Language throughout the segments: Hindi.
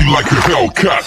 me like a Hellcat.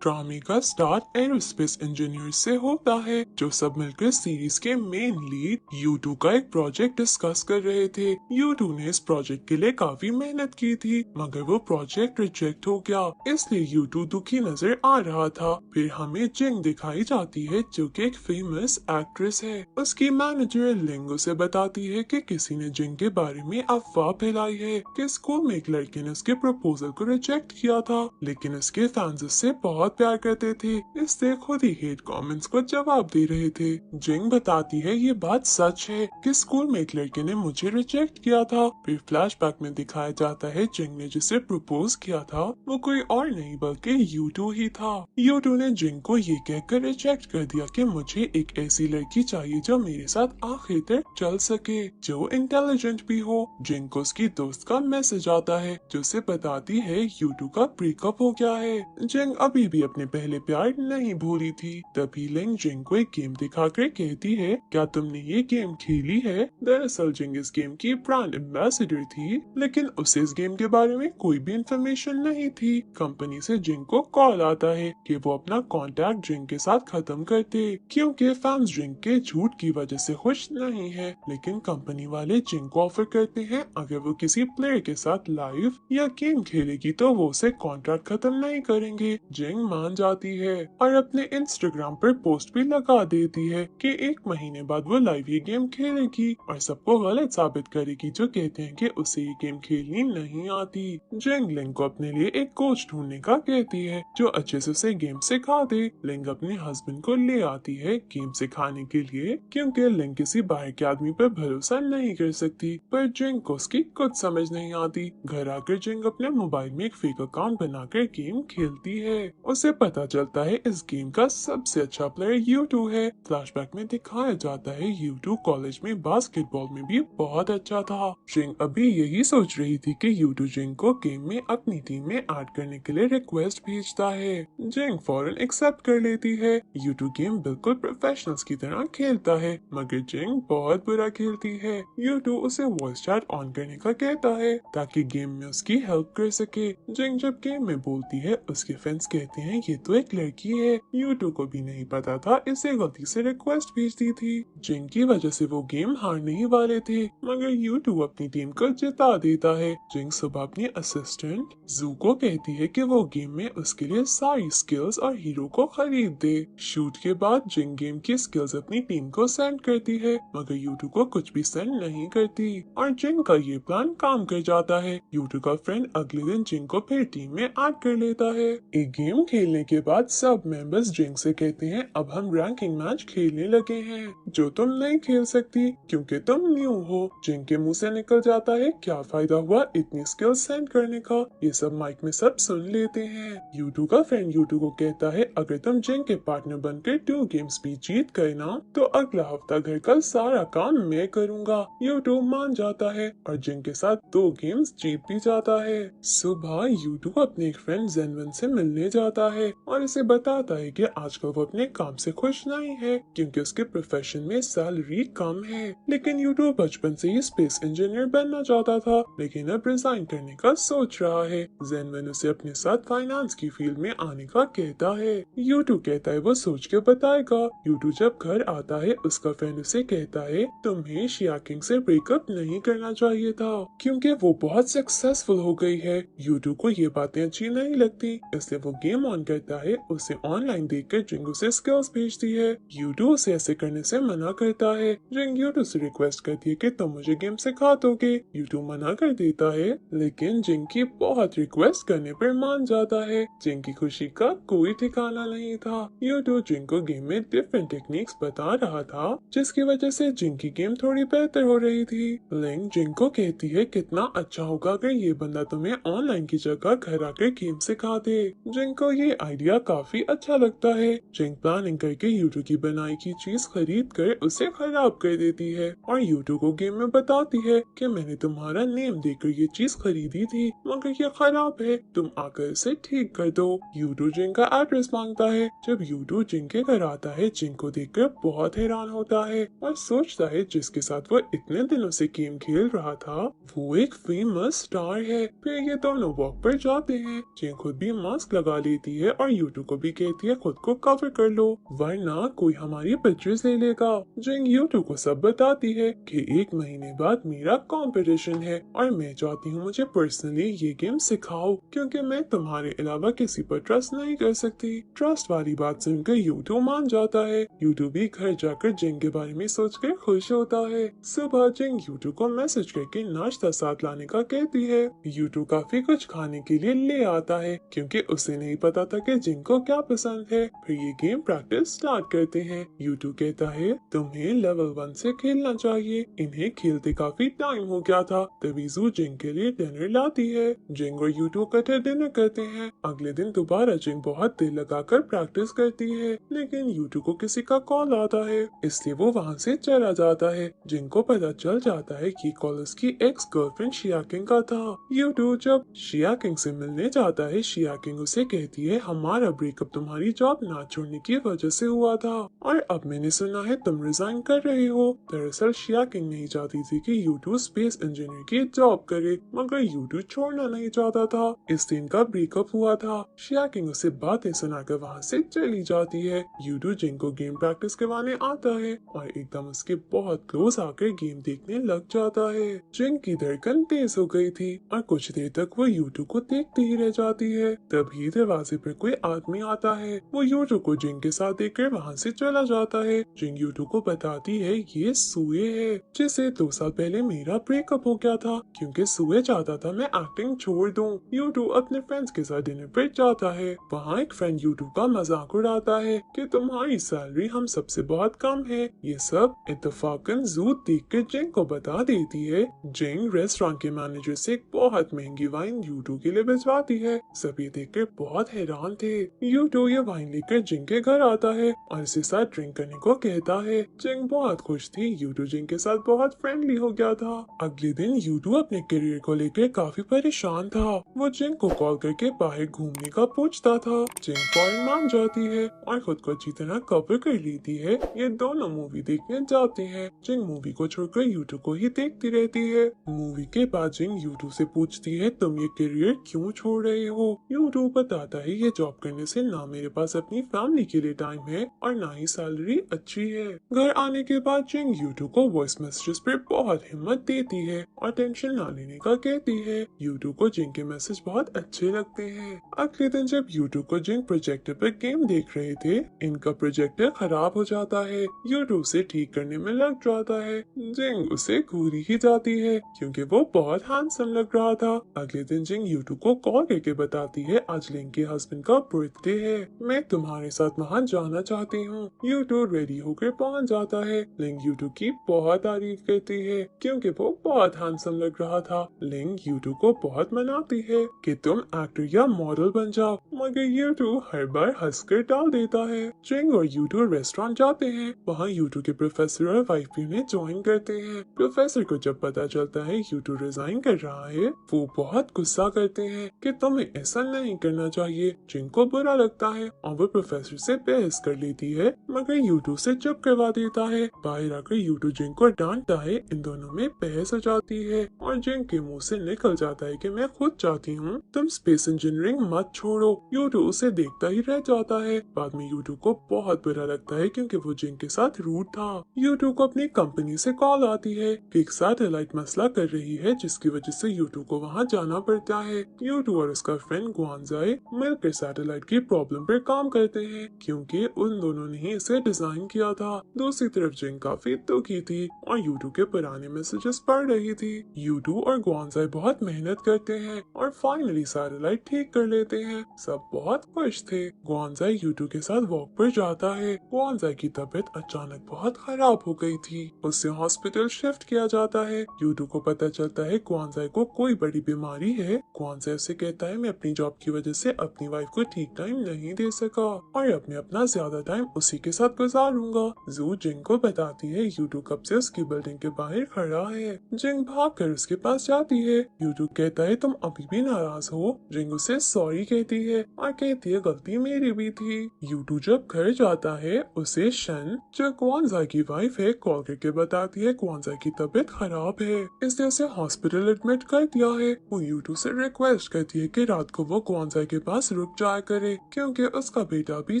ड्रामे का स्टार्ट एरोस्पेस इंजीनियर से होता है, जो सब मिलकर सीरीज के मेन लीड U2 का एक प्रोजेक्ट डिस्कस कर रहे थे। U2 ने इस प्रोजेक्ट के लिए काफी मेहनत की थी, मगर वो प्रोजेक्ट रिजेक्ट हो गया, इसलिए U2 दुखी नजर आ रहा था। फिर हमें जिंग दिखाई जाती है, जो कि एक फेमस एक्ट्रेस है। उसकी मैनेजर लिंग उसे बताती है कि किसी ने जिंग के बारे में अफवाह फैलाई है कि स्कूल में एक लड़के ने उसके प्रपोजल को रिजेक्ट किया था, लेकिन उसके फैंस उससे बहुत प्यार करते थे, इससे खुद ही हेट कमेंट्स को जवाब दे रहे थे। जिंग बताती है ये बात सच है कि स्कूल में एक लड़के ने मुझे रिजेक्ट किया था। फिर फ्लैशबैक में दिखाया जाता है जिंग ने जिसे प्रपोज किया था वो कोई और नहीं बल्कि U2 ही था। U2 ने जिंग को ये कहकर रिजेक्ट कर दिया कि मुझे एक ऐसी लड़की चाहिए जो मेरे साथ आखिर तक चल सके, जो इंटेलिजेंट भी हो। जिंग को उसकी दोस्त का मैसेज आता है जो उसे बताती है U2 का ब्रेकअप हो गया है। जिंग अभी भी अपने पहले प्यार नहीं भूली थी। तभी लिंग जिंग को एक गेम दिखाकर कहती है, क्या तुमने ये गेम खेली है? दरअसल जिंग इस गेम की ब्रांड एम्बेसडर थी, लेकिन उसे इस गेम के बारे में कोई भी इंफॉर्मेशन नहीं थी। कंपनी से जिंग को कॉल आता है कि वो अपना कॉन्टैक्ट जिंग के साथ खत्म कर दे, क्योंकि फैंस जिंग के झूठ की वजह से खुश नहीं है। लेकिन कंपनी वाले जिंग को ऑफर करते हैं अगर वो किसी प्लेयर के साथ लाइव या गेम खेलेगी तो वो उसे कॉन्ट्रैक्ट खत्म नहीं करेंगे। जिंग मान जाती है और अपने इंस्टाग्राम पर पोस्ट भी लगा देती है कि 1 महीने बाद वो लाइव ये गेम खेलेगी और सबको गलत साबित करेगी जो कहते हैं कि उसे ये गेम खेलनी नहीं आती। जिंग लिंग को अपने लिए एक कोच ढूंढने का कहती है जो अच्छे से उसे गेम सिखा दे। लिंग अपने हस्बैंड को ले आती है गेम सिखाने के लिए, क्योंकि लिंग किसी बाहर के आदमी पर भरोसा नहीं कर सकती। पर जिंग को उसकी कुछ समझ नहीं आती। घर आकर जिंग अपने मोबाइल में एक फेक अकाउंट बनाकर गेम खेलती है। उसे पता चलता है इस गेम का सबसे अच्छा प्लेयर U2 है। फ्लैशबैक में दिखाया जाता है U2 कॉलेज में बास्केटबॉल में भी बहुत अच्छा था। जिंग अभी यही सोच रही थी कि U2 जिंग को गेम में अपनी टीम में ऐड करने के लिए रिक्वेस्ट भेजता है। जिंग फौरन एक्सेप्ट कर लेती है। U2 गेम बिल्कुल प्रोफेशनल्स की तरह खेलता है, मगर जिंग बहुत बुरा खेलती है। U2 उसे वॉइस चैट ऑन करने का कहता है ताकि गेम में उसकी हेल्प कर सके। जिंग जब गेम में बोलती है उसके फैंस कहते हैं ये तो एक लड़की है। U2 को भी नहीं पता था इसे गलती से रिक्वेस्ट भेज दी थी। जिंग की वजह से वो गेम हारने ही वाले थे, मगर U2 अपनी टीम को जिता देता है। जिंग सुबह अपनी असिस्टेंट जू को कहती है कि वो गेम में उसके लिए सारी स्किल्स और हीरो को खरीद दे। शूट के बाद जिंग गेम की स्किल्स अपनी टीम को सेंड करती है, मगर U2 को कुछ भी सेंड नहीं करती और जिंग का ये प्लान काम कर जाता है। U2 का फ्रेंड अगले दिन जिंग को फिर टीम में ऐड कर लेता है। एक गेम खेलने के बाद सब मेंबर्स जिंग से कहते हैं अब हम रैंकिंग मैच खेलने लगे हैं, जो तुम नहीं खेल सकती क्योंकि तुम न्यू हो। जिंग के मुंह से निकल जाता है क्या फायदा हुआ इतनी स्किल्स सेंड करने का। ये सब माइक में सब सुन लेते हैं। U2 का फ्रेंड U2 को कहता है अगर तुम जिंग के पार्टनर बनकर 2 गेम्स भी जीत गए ना तो अगला हफ्ता घर का सारा काम मैं करूंगा। U2 मान जाता है और जिंग के साथ 2 गेम्स जीत भी जाता है। सुबह U2 अपने एक फ्रेंड जेनवन से मिलने जाता है और इसे बताता है कि आजकल वो अपने काम से खुश नहीं है क्योंकि उसके प्रोफेशन में सैलरी कम है। लेकिन U2 बचपन से ही स्पेस इंजीनियर बनना चाहता था, लेकिन अब रिजाइन करने का सोच रहा है। जेनवन उसे अपने साथ फाइनेंस की फील्ड में आने का कहता है। U2 कहता है वो सोच के बताएगा। U2 जब घर आता है उसका फ्रेंड उसे कहता है तुम्हें शिया किंग से ब्रेकअप नहीं करना चाहिए था क्योंकि वो बहुत सक्सेसफुल हो गई है। U2 को ये बातें अच्छी नहीं लगती, इसलिए वो गेम ऑन करता है। उसे ऑनलाइन देखकर जिंग उसे स्किल्स भेजती है। U2 उसे ऐसे करने से मना करता है। जिंग U2 से रिक्वेस्ट करती है कि तुम मुझे गेम सिखा दोगे। U2 मना कर देता है, लेकिन जिंग की बहुत रिक्वेस्ट करने पर मान जाता है। जिंग की खुशी का कोई ठिकाना नहीं था। U2 जिंग को गेम में डिफरेंट टेक्निक्स बता रहा था, जिसकी वजह से जिंग की गेम थोड़ी बेहतर हो रही थी। लिंग जिंग को कहती है कितना अच्छा होगा अगर ये बंदा तुम्हें ऑनलाइन की जगह घर आकर गेम सिखा दे। जिंग को ये ये आइडिया काफी अच्छा लगता है। जिंग प्लानिंग करके यूटू की बनाई की चीज खरीद कर उसे खराब कर देती है और यूटू को गेम में बताती है कि मैंने तुम्हारा नेम देखकर ये चीज खरीदी थी, मगर ये खराब है, तुम आकर इसे ठीक कर दो। यूटू जिंग का एड्रेस मांगता है। जब यूटू जिंग के घर आता है, जिंग को देखकर बहुत हैरान होता है और सोचता है जिसके साथ वो इतने दिनों से गेम खेल रहा था वो एक फेमस स्टार है। फिर ये दोनों वॉक पर जाते हैं। जिंग खुद भी मास्क लगा लेती है और यूटू को भी कहती है खुद को कवर कर लो वरना कोई हमारी पिक्चर्स ले लेगा। जिंग यूटू को सब बताती है कि 1 महीने बाद मेरा कंपटीशन है और मैं चाहती हूँ मुझे पर्सनली ये गेम सिखाओ क्योंकि मैं तुम्हारे अलावा किसी पर ट्रस्ट नहीं कर सकती। ट्रस्ट वाली बात सुनकर यूटू मान जाता है। यूटू भी घर जाकर जिंग के बारे में सोचकर खुश होता है। सुबह जिंग यूटू को मैसेज करके नाश्ता साथ लाने का कहती है। यूटू काफी कुछ खाने के लिए ले आता है क्योंकि उसे नहीं पता था कि जिंग को क्या पसंद है। फिर ये गेम प्रैक्टिस स्टार्ट करते हैं। यूटू कहता है तुम्हें लेवल 1 से खेलना चाहिए, इन्हें खेलते काफी टाइम हो गया था। तभी जू जिंग के लिए डिनर लाती है। जिंग और यूटू इकट्ठे डिनर करते हैं। अगले दिन दोबारा जिंग बहुत दिल लगाकर प्रैक्टिस करती है लेकिन यूटू को किसी का कॉल आता है इसलिए वो वहाँ से चला जाता है। जिंग को पता चल जाता है कि कॉल उसकी एक्स गर्लफ्रेंड शिया किंग का था। यूटू जब शिया किंग से मिलने जाता है, शिया किंग उसे कहती है हमारा ब्रेकअप तुम्हारी जॉब ना छोड़ने की वजह से हुआ था और अब मैंने सुना है तुम रिजाइन कर रहे हो। दरअसल शिया किंग नहीं चाहती थी कि यूटू स्पेस इंजीनियर की जॉब करे मगर यूटू छोड़ना नहीं चाहता था। इस दिन का ब्रेकअप हुआ था। शिया किंग उसे बातें सुनाकर वहाँ से चली जाती है। यूटू जिंग को गेम प्रैक्टिस करवाने आता है और एकदम उसके बहुत क्लोज आकर गेम देखने लग जाता है। जिंग की धड़कन तेज हो गई थी और कुछ देर तक वो यूटू को देखती ही रह जाती है। तभी दरवाजे पर कोई आदमी आता है। वो यूटू को जिंग के साथ देखकर वहाँ से चला जाता है। जिंग यूटू को बताती है ये सुए है जिसे 2 साल पहले मेरा ब्रेकअप हो गया था क्योंकि सुए चाहता था मैं एक्टिंग छोड़ दूं। यूटू अपने फ्रेंड्स के साथ डिनर पर जाता है। वहाँ एक फ्रेंड यूटू का मजाक उड़ाता है कि तुम्हारी सैलरी हम सबसे बहुत कम है। ये सब इत्तेफाकन जू देखकर जिंग को बता देती है। जिंग रेस्टोरेंट के मैनेजर से एक बहुत महंगी वाइन यूटू के लिए भिजवाती है। सभी देखकर बहुत हैरान थे। यूटू ये वाइन लेकर जिंग के घर आता है और इसे साथ ड्रिंक करने को कहता है। जिंग बहुत खुश थी। यूटू जिंग के साथ बहुत फ्रेंडली हो गया था। अगले दिन यूटू अपने करियर को लेकर काफी परेशान था। वो जिंग को कॉल करके बाहर घूमने का पूछता था। जिंग फौरन मान जाती है और खुद को अच्छी तरह कवर कर लेती है। ये दोनों मूवी देखने जाते हैं। जिंग मूवी को छोड़कर यूटू को ही देखती रहती है। मूवी के बाद जिंग यूटू से पूछती है तुम ये करियर क्यों छोड़ रहे हो। यूटू बताता है ये जॉब करने से ना मेरे पास अपनी फैमिली के लिए टाइम है और ना ही सैलरी अच्छी है। घर आने के बाद जिंग यूटू को वॉइस मैसेजेस पर बहुत हिम्मत देती है और टेंशन ना लेने का कहती है। यूटू को जिंग के मैसेज बहुत अच्छे लगते हैं। अगले दिन जब यूटू को जिंग प्रोजेक्टर पर गेम देख रहे थे, इनका प्रोजेक्टर खराब हो जाता है। यूटू उसे ठीक करने में लग जाता है। जिंग उसे घूरी ही जाती है क्योंकि वो बहुत हैंडसम लग रहा था। अगले दिन जिंग यूटू को कॉल करके बताती है आज लिंग के हस्बैंड का बर्थडे है, मैं तुम्हारे साथ वहाँ जाना चाहती हूँ। यूटू रेडी होकर पहुँच जाता है। लिंग यूटू की बहुत तारीफ करती है क्योंकि वो बहुत हैंडसम लग रहा था। लिंग यूटू को बहुत मनाती है कि तुम एक्टर या मॉडल बन जाओ मगर यूटू हर बार हंसकर टाल देता है। जिंग और यूटू रेस्टोरेंट जाते हैं। वहाँ यूटू के प्रोफेसर और वाइफ भी उन्हें ज्वाइन करते हैं। प्रोफेसर को जब पता चलता है यूटू रिजाइन कर रहा है वो बहुत गुस्सा करते हैं कि तुम्हें ऐसा नहीं करना चाहिए। जिंग को बुरा लगता है और वो प्रोफेसर से बहस कर लेती है मगर यूटू से चुप करवा देता है। बाहर आकर यूटू जिंग को डांटता है। इन दोनों में बहस हो जाती है और जिंग के मुंह से निकल जाता है कि मैं खुद चाहती हूँ तुम स्पेस इंजीनियरिंग मत छोड़ो। यूटू उसे देखता ही रह जाता है। बाद में यूटू को बहुत बुरा लगता है क्योंकि वो जिंग के साथ रूड था। यूटू को अपनी कंपनी से कॉल आती है कि एक सैटेलाइट मसला कर रही है जिसकी वजह से यूटू को वहाँ जाना पड़ता है। यूटू और उसका फ्रेंड ग्वानजाई मिलकर सैटेलाइट की प्रॉब्लम पर काम करते हैं क्योंकि उन दोनों ने ही इसे डिजाइन किया था। दूसरी तरफ जिंग काफी दुखी थी और यूटू के पुराने मैसेजेस पढ़ रही थी। यूटू और ग्वानजाई बहुत मेहनत करते हैं और फाइनली सैटेलाइट ठीक कर लेते हैं। सब बहुत खुश थे। ग्वानजाई यूटू के साथ वॉक पर जाता है। ग्वानजाई की तबीयत अचानक बहुत खराब हो गई थी। उसे हॉस्पिटल शिफ्ट किया जाता है। यूटू को पता चलता है ग्वानजाई को कोई बड़ी बीमारी है। ग्वानजाई उसे कहता है मैं अपनी जॉब की वजह से अपनी वाइफ को ठीक टाइम नहीं दे सका और अब मैं अपना ज्यादा टाइम उसी के साथ गुजारूंगा। जू जिंग को बताती है यूटू कब से उसकी बिल्डिंग के बाहर खड़ा है। जिंग भागकर उसके पास जाती है। यूटू कहता है तुम अभी भी नाराज हो। जिंग उसे सॉरी कहती है और कहती है गलती मेरी भी थी। यूटू जब घर जाता है उसे शन जो क्वानजा की वाइफ है कॉल करके बताती है क्वानजा की तबीयत खराब है इसलिए उसे हॉस्पिटल एडमिट कर दिया है। वो यूटू से रिक्वेस्ट करती है कि रात को वो क्वानजा के पास रुक जाया करे क्योंकि उसका बेटा भी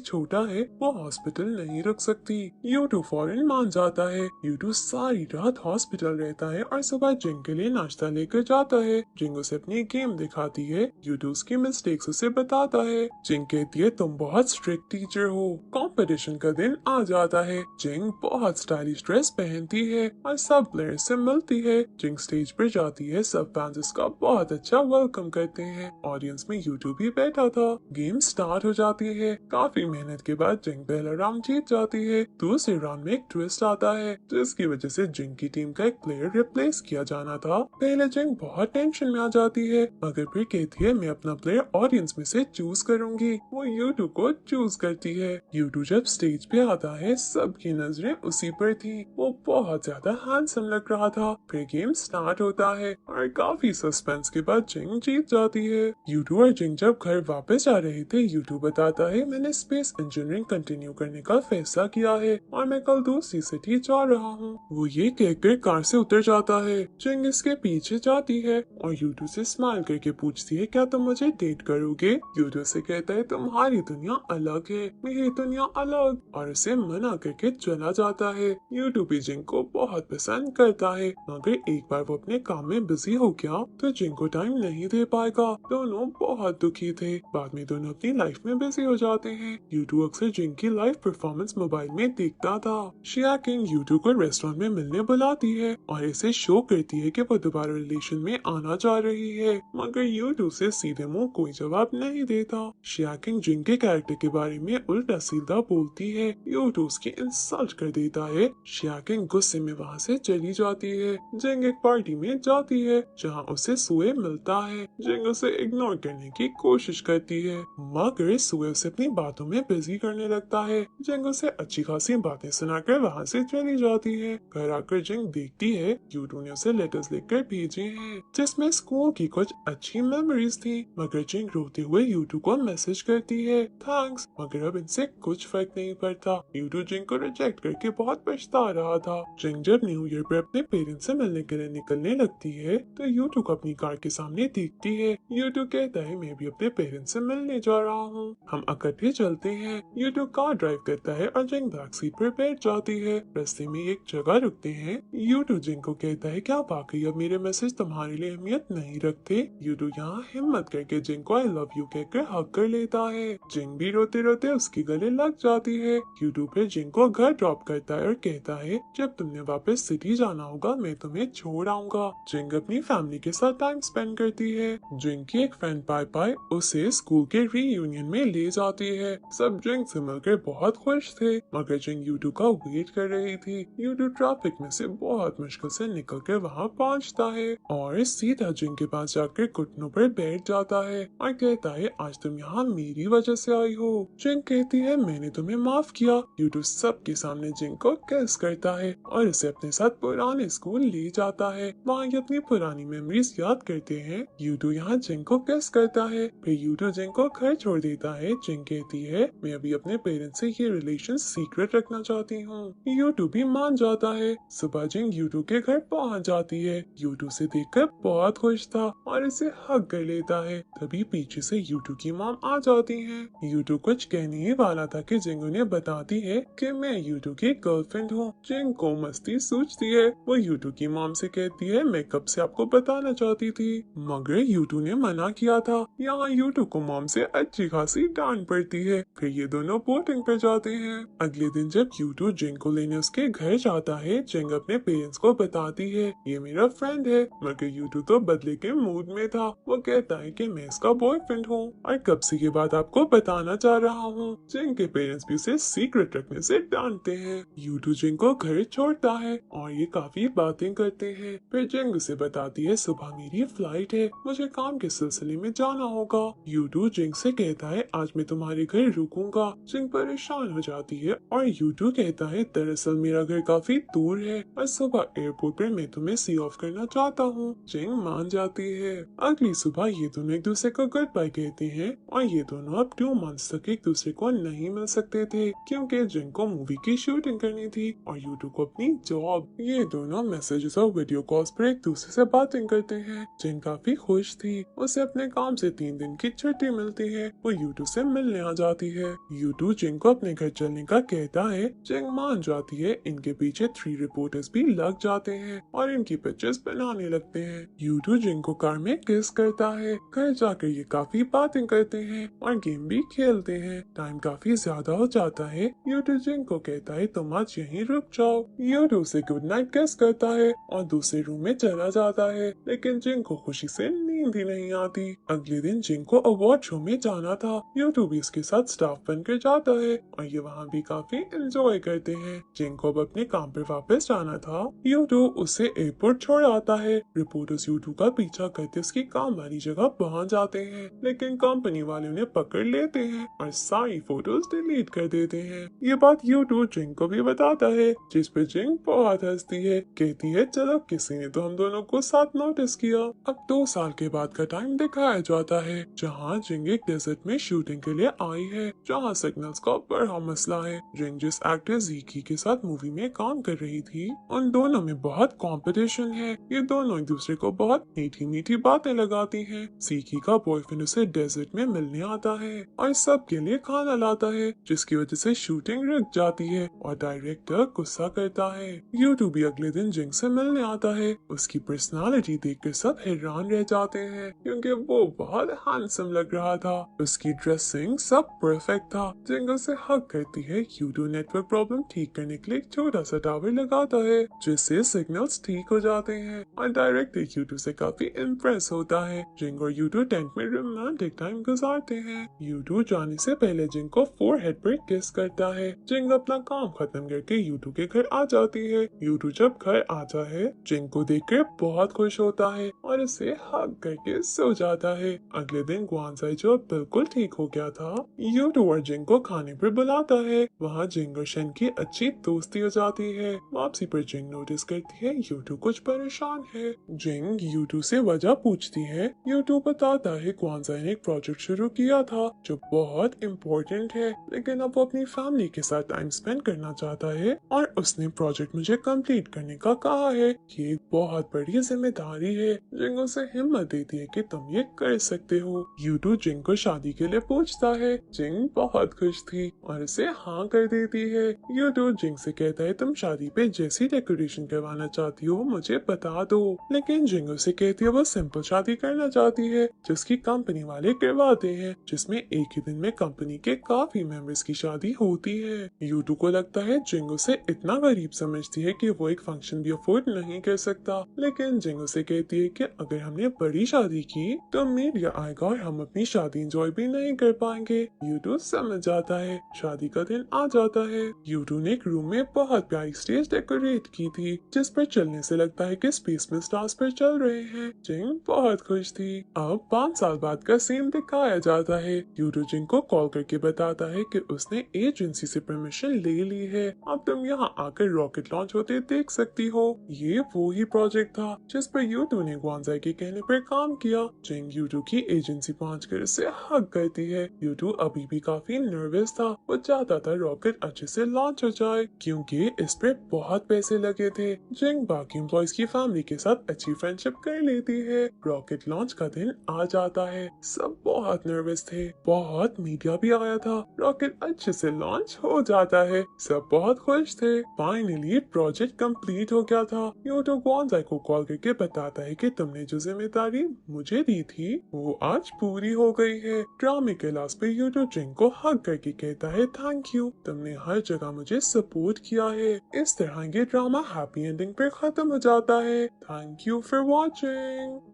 छोटा है, वो हॉस्पिटल नहीं रुक सकती। यूटू फौरन मान जाता है। यूटू सारी रात हॉस्पिटल रहता है और सुबह जिंग के लिए नाश्ता लेकर जाता है। जिंग उसे अपनी गेम दिखाती है। यूटू उसकी मिस्टेक्स उसे बताता है। जिंग कहती है तुम बहुत स्ट्रिक्ट टीचर हो। कंपटीशन का दिन आ जाता है। जिंग बहुत स्टाइलिश ड्रेस पहनती है और सब प्लेयर से मिलती है। जिंग स्टेज पर जाती है। सब फैंस उसका बहुत अच्छा वेलकम करते हैं। ऑडियंस में यूटू भी बैठा था। गेम स्टार्ट हो जाती है। काफी मेहनत के बाद जिंग पहला राउंड जीत जाती है। दूसरे राउंड में एक ट्विस्ट आता है जिसकी वजह से जिंग की टीम का एक प्लेयर रिप्लेस किया जाना था। पहले जिंग बहुत टेंशन में आ जाती है मगर फिर कहती है मैं अपना प्लेयर ऑडियंस में से चूज करूंगी। वो यूटू को चूज करती है। यूटू जब स्टेज पे आता है सबकी नजरें उसी पर थी। वो बहुत ज्यादा हैंडसम लग रहा था। फिर गेम स्टार्ट होता है और काफी सस्पेंस के बाद जिंग जीत जाती है। यूटू और जिंग जब घर वापस आ रहे थे यूटू बताता है मैंने स्पेस इंजीनियरिंग कंटिन्यू करने का फैसला किया है और मैं कल दूसरी सिटी जा रहा हूँ। वो ये कहकर कार से उतर जाता है। जिंग इसके पीछे जाती है और यूटू से स्माइल करके पूछती है क्या तुम मुझे डेट करोगे। यूटू से कहता है तुम्हारी दुनिया अलग है मेरी दुनिया अलग और उसे मना करके चला जाता है। यूटू भी जिंग को बहुत पसंद करता है मगर एक बार वो अपने काम में बिजी हो गया तो जिंग को टाइम नहीं दे पाएगा। दोनों बहुत दुखी थे। बाद में दोनों अपनी लाइफ में बिजी हो जाते हैं। यूटू अक्सर जिंग की लाइव परफॉर्मेंस मोबाइल में देखता था। शिया किंग यूटू को रेस्टोरेंट में मिलने बुलाती है और इसे शो करती है कि वो दोबारा रिलेशन में आना चाह रही है मगर यूटू से सीधे मुंह कोई जवाब नहीं देता। शिया किंग जिंग के कैरेक्टर के बारे में उल्टा सीधा बोलती है। यूटू उसकी इंसल्ट कर देता है। शिया किंग गुस्से में वहाँ से चली जाती है। जिंग एक पार्टी में जाती है जहाँ उसे सुए मिलता है। जिंग उसे इग्नोर करने की कोशिश करती है मगर सुए उसे अपनी बातों में बिजी करने लगता है। जिंग उसे अच्छी खासी बातें सुनाकर वहाँ से चली जाती है। घर आकर जिंग देखती है यूटू ने उसे लेटर्स लिखकर भेजे हैं जिसमें स्कूल की कुछ अच्छी मेमोरीज थी मगर जिंग रोते हुए यूटू को मैसेज करती है थैंक्स मगर अब इनसे कुछ फर्क नहीं पड़ता। यूटू जिंग को रिजेक्ट करके बहुत पछता रहा था। जिंग जब न्यू ईयर पर अपने पेरेंट्स से मिलने के लिए निकलने लगती है तो यूटू को अपनी कार के सामने देखती है। यूटू कहता है मैं भी अपने पेरेंट्स से मिलने जा रहा हूँ हम इकट्ठे चलते हैं। यूटू कार ड्राइव करता है और जिंग बैक सीट पर बैठ जाती है। रास्ते में एक जगह रुकते हैं। यूटू जिंग को कहता है क्या वाकई अब मेरे मैसेज तुम्हारे लिए अहमियत नहीं रखते। यूटू यहाँ हिम्मत करके जिंग को आई लव यू कहकर हक कर लेता है। जिंग भी रोते रोते उसके गले लग जाती है। यूटू फिर जिंग को घर ड्रॉप करता है और कहता है जब तुमने वापस सिटी जाना होगा मैं तुम्हें छोड़ आऊंगा। जिंग अपनी फैमिली के साथ टाइम स्पेंड करती है। जिंग की एक फ्रेंड पाई पाई उसे स्कूल के रीयूनियन में ले जाती है। सब जिंग से मिलकर बहुत खुश थे मगर जिंग यूटू का वेट कर रही थी। यूटू ट्रैफिक में से बहुत मुश्किल से निकलकर वहाँ पहुँचता है और सीधा जिंग के पास जाकर घुटनों पर बैठ जाता है और कहता है आज तुम यहाँ मेरी वजह से आई हो। जिंग कहती है मैंने तुम्हें माफ किया। यूटू सबके सामने जिंग को किस करता है और उसे अपने साथ पुराने स्कूल ले जाता है। वहाँ ये अपनी पुरानी मेमोरीज याद करते हैं। यूटू यहाँ जिंग को किस करता है। फिर यूटू जिंग को घर छोड़ देता है। जिंग कहती है मैं अभी अपने पेरेंट्स से ये रिलेशन सीक्रेट रखना चाहती हूँ। यूटू भी मान जाता है। सुबह जिंग यूटू के घर पहुँच जाती है। यूटू से देखकर बहुत खुश था और इसे हक कर लेता है। तभी पीछे से यूटू की मॉम आ जाती है। यूटू कुछ कहने ही वाला था कि जिंग उन्हें बताती है कि मैं यूटू की गर्लफ्रेंड हूँ। जिंग को मस्ती सूझती है। वो यूटू की मॉम से कहती है मैं कब से आपको बताना चाहती थी मगर यूटू ने मना किया था। यहाँ यूटू को मॉम से अच्छी खासी डांट पड़ती है। फिर ये दोनों बोटिंग पर जाते हैं। अगले दिन जब यूटू जिंग को लेने उसके घर जाता है जिंग अपने पेरेंट्स को बताती है ये मेरा फ्रेंड है मगर यूटू तो बदले के मूड में था। वो कहता है कि मैं इसका बॉयफ्रेंड हूँ और कब से ये बात आपको बताना चाह रहा हूँ। जिंग के पेरेंट्स भी उसे सीक्रेट रखने से डांटते हैं। यूटू जिंग को घर छोड़ता है और ये काफी बातें करते हैं। फिर जिंग उसे बताती है सुबह मेरी फ्लाइट है मुझे काम के सिलसिले में जाना होगा। यूटू यूटू जिंग से कहता है आज मैं तुम्हारे घर रुकूंगा। जिंग परेशान हो जाती है और यूटू कहता है दरअसल मेरा घर काफी दूर है और सुबह एयरपोर्ट पर मैं तुम्हें सी ऑफ करना चाहता हूँ। जिंग मान जाती है। अगली सुबह ये दोनों एक दूसरे को गुड बाय कहते हैं और ये दोनों अब 2 मंथ्स तक एक दूसरे को नहीं मिल सकते थे क्योंकि जिंग को मूवी की शूटिंग करनी थी और यूटू को अपनी जॉब। ये दोनों मैसेजेस और वीडियो कॉल्स पर एक दूसरे से बातें करते हैं। जिंग काफी खुश थी। उसे अपने काम से 3 दिन की छुट्टी मिलती है। वो यूटू से मिलने आ जाती है। यूटू जिंग को अपने घर चलने का कहता है। जिंग मान जाती है। इनके पीछे 3 रिपोर्टर्स भी लग जाते हैं और इनकी पिक्चर्स बनाने लगते हैं। यूटू जिंग को कार में किस करता है। घर जाकर ये काफी बातें करते हैं और गेम भी खेलते हैं। टाइम काफी ज्यादा हो जाता है। यूटू जिंग को कहता है तुम आज यहीं रुक जाओ। यूटू से गुड नाइट किस करता है और दूसरे रूम में चला जाता है, लेकिन जिंग को खुशी से नींद ही नहीं आती। अगले दिन जिंग को अवार्ड शो में जाना था। यूटू भी इसके साथ स्टाफ बनकर जाता है और ये वहाँ भी काफी एंजॉय करते हैं। जिंग को अब अपने काम पर वापस जाना था। यूटू उसे एयरपोर्ट छोड़ आता है। रिपोर्टर्स यूटू का पीछा करते उसकी काम वाली जगह पहुँच जाते हैं, लेकिन कंपनी वाले उन्हें पकड़ लेते हैं और सारी फोटोज डिलीट कर देते हैं। ये बात यूटू जिंग को भी बताता है, जिस पर जिंग बहुत हंसती है। कहती है चलो किसी ने तो हम दोनों को साथ नोटिस किया। अब 2 साल के बाद का टाइम दिखाया जाता है, जहाँ जिंग एक डेजर्ट में शूटिंग के लिए आई है, जहाँ सिग्नल्स का बड़ा मसला है। जिंग जिस एक्टर जीकी के साथ मूवी में काम कर रही थी, उन दोनों में बहुत कंपटीशन है। ये दोनों एक दूसरे को बहुत मीठी मीठी बातें लगाती हैं। जीकी का बॉयफ्रेंड उसे डेजर्ट में मिलने आता है और सबके लिए खाना लाता है, जिसकी वजह से शूटिंग रुक जाती है और डायरेक्टर गुस्सा करता है। यूटू भी अगले दिन जिंग से मिलने आता है। उसकी पर्सनालिटी देखकर सब हैरान रह जाते हैं क्योंकि वो बहुत हैंडसम लग रहा था। उसकी ड्रेसिंग सब परफेक्ट था। जिंग उसे हक करती है। यूटू नेटवर्क प्रॉब्लम ठीक करने के लिए एक छोटा सा टावर लगाता है, जिससे सिग्नल्स ठीक हो जाते हैं और डायरेक्टर यूटू से काफी इम्प्रेस होता है। जिंग और यूटू टेंट में रोमांटिक टाइम गुजारते हैं। यूटू जाने से पहले जिंग को फोरहेड पर किस करता है। जिंग अपना काम खत्म करके यूटू के घर आ जाती है। यूटू जब घर आता है, जिंग को देखकर बहुत खुश होता है और उसे हग करके सो जाता है। अगले दिन ग्वानजाई जो बिल्कुल ठीक हो गया था, यूटू और जिंग को खाने पर बुलाता है। वहाँ जिंग और शन की अच्छी दोस्ती हो जाती है। वापसी पर जिंग नोटिस करती है यूटू कुछ परेशान है। जिंग यूटू से वजह पूछती है। यूटू बताता है ग्वानजाई ने एक प्रोजेक्ट शुरू किया था जो बहुत इम्पोर्टेंट है, लेकिन अब वो अपनी फैमिली के साथ टाइम स्पेंड करना चाहता है और उसने प्रोजेक्ट मुझे कंप्लीट करने का कहा है। ये एक बहुत बड़ी जिम्मेदारी है। जिंग उसे हिम्मत देती है कि तुम ये कर सकते हो। यूटू जिंग को शादी के लिए पूछता है। जिंग बहुत खुश थी और उसे हाँ कर देती है। यूटू जिंग से कहता है तुम शादी पे जैसी डेकोरेशन करवाना चाहती हो मुझे बता दो, लेकिन जिंग उसे कहती है वो सिंपल शादी करना चाहती है जिसकी कंपनी वाले करवाते हैं, जिसमें एक ही दिन में कंपनी के काफी मेंबर्स की शादी होती है। यूटू को लगता है जिंग उसे इतना गरीब समझती है कि वो एक फंक्शन भी अफोर्ड नहीं कर सकता, लेकिन जिंग उसे कहती है कि अगर हमने बड़ी शादी की तो मीडिया आएगा और हम अपनी शादी एंजॉय भी नहीं कर पाएंगे। यूटू समझ जाता है। शादी का दिन आ जाता है। यूटू ने एक रूम में बहुत प्यारी स्टेज डेकोरेट की थी, जिस पर चलने से लगता है कि स्पेस में स्टार्स पर चल रहे हैं। जिंग बहुत खुश थी। अब 5 साल बाद का सीन दिखाया जाता है। यूटू जिंग को कॉल करके बताता है कि उसने एजेंसी से परमिशन ले ली है। अब तुम यहाँ आकर रॉकेट लॉन्च होते देख सकती हो। ये वो ही प्रोजेक्ट था जिस पर यूटू ने ग्वानजाई के कहने पर काम किया। जिंग यूटू की एजेंसी पहुंचकर उसे हग करती है। यूटू अभी भी काफी नर्वस था। वो चाहता था रॉकेट अच्छे से लॉन्च हो जाए क्योंकि इस पे बहुत पैसे लगे थे। जिंग बाकी एम्प्लॉइज की फैमिली के साथ अच्छी फ्रेंडशिप कर लेती है। रॉकेट लॉन्च का दिन आ जाता है। सब बहुत नर्वस थे। बहुत मीडिया भी आया था। रॉकेट अच्छे से लॉन्च हो जाता है। सब बहुत खुश थे। फाइनली प्रोजेक्ट कंप्लीट हो गया था। यूटू ग्वानजाई को कॉल करके बताता है कि तुमने जो जिम्मेदारी मुझे दी थी वो आज पूरी हो गई है। ड्रामे के लास्ट पे यूटू जिंग को हग करके कहता है थैंक यू, तुमने हर जगह मुझे सपोर्ट किया है। इस तरह ये ड्रामा हैप्पी एंडिंग पे खत्म हो जाता है। Thank you for watching.